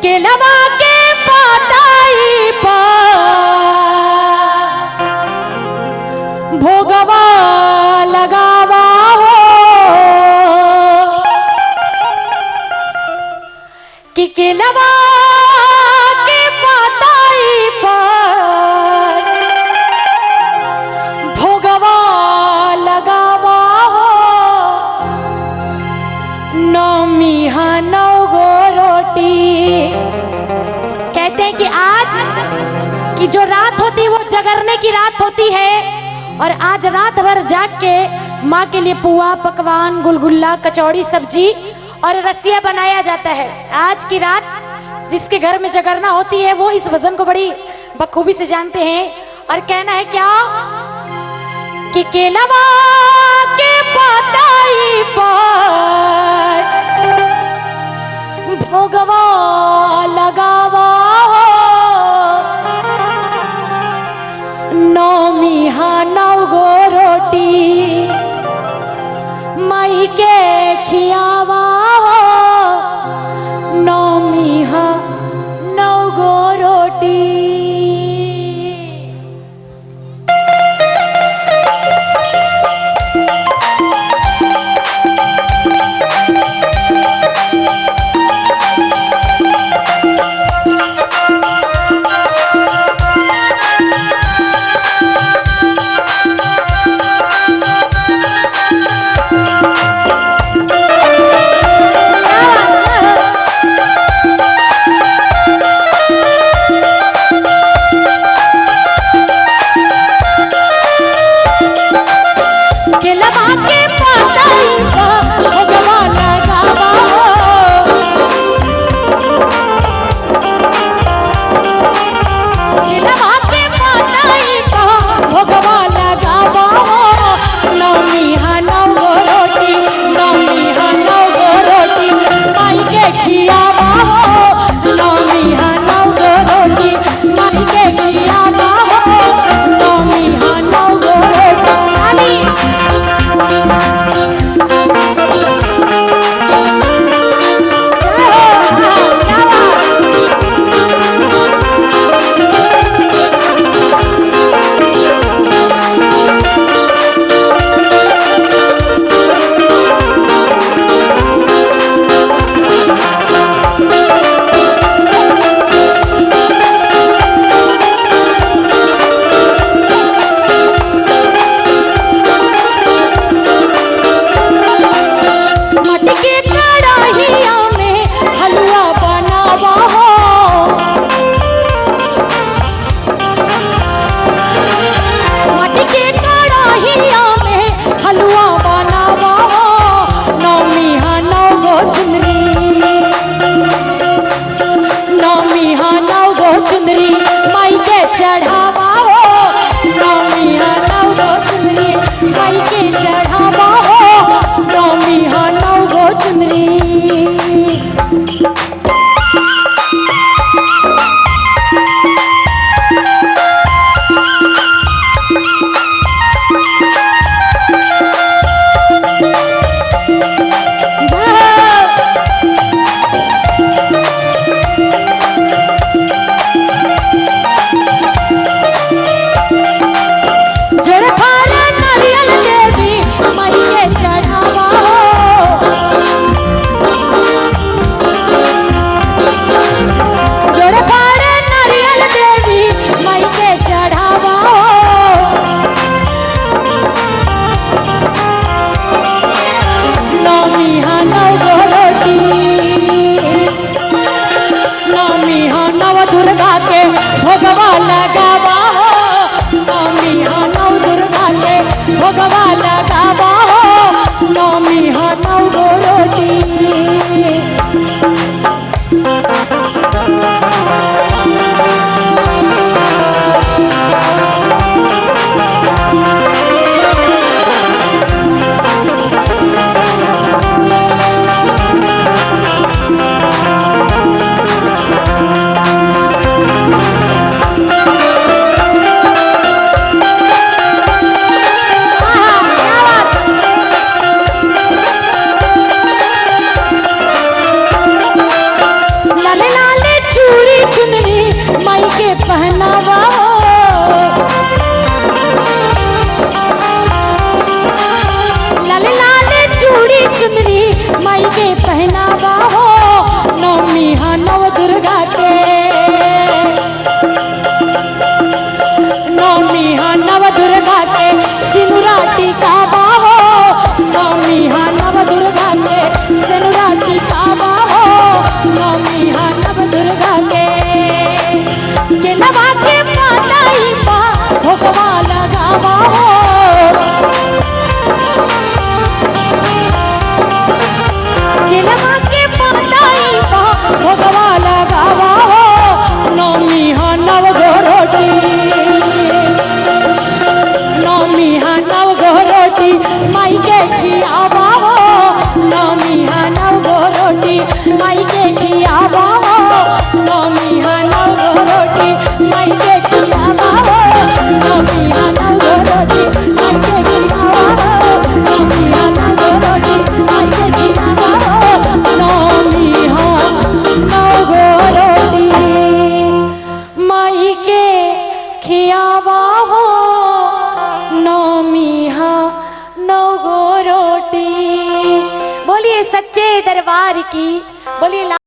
केलवा के पाताई पर भोगवा लगावा हो कि केलवा के पाताई पर भोगवा लगावा हो नौमी नौ गो रोटी। कहते हैं कि आज की जो रात होती है वो जगरने की रात होती है और आज रात भर जाग के माँ के लिए पुआ पकवान गुलगुल्ला कचौड़ी सब्जी और रसिया बनाया जाता है। आज की रात जिसके घर में जगरना होती है वो इस वजन को बड़ी बखूबी से जानते हैं और कहना है क्या कि केलवा के पाताई पर भोगवा लगावा हो नौमी नौ गो रोटी माई के खियावा हो नौमी नौ गो रोटी। भोगवा लगावा हो नौमी नौ दुर्गा के भोगवा लगावा हो नौमी नौ गो रोटी। लाले लाले पहनावा हो। लाल लाल चूड़ी चुंदरी माई के पहनावा हो। नवमी हा नव दुर्गा के, नवमी हा नव दुर्गा के सिनुरा टिकावा हो। नवमी हा नव दुर्गा के सिनुरा टिकावा हो। नवमी हा नव दुर्गा के लवा के माताई पा भोगवा लगावा हो। लवा के माताई पा भोगवा लगावा हो। नवमी हा नव गोरोटी, नवमी हा नव गोरोटी माई के खियावा हो। नवमी हा नव गोरोटी माई के खियावा हो। नवमी हा नव गोरोटी माई के खियावा हो। नवमी हा नव गोरोटी माई के खियावा हो। नवमी हा नव गोरोटी माई के खियावा हो। नवमी हा नव गोरोटी माई के खियावा हो। नवमी हा नव गोरोटी। बोलिए सच्चे दरबार की, बोलिए।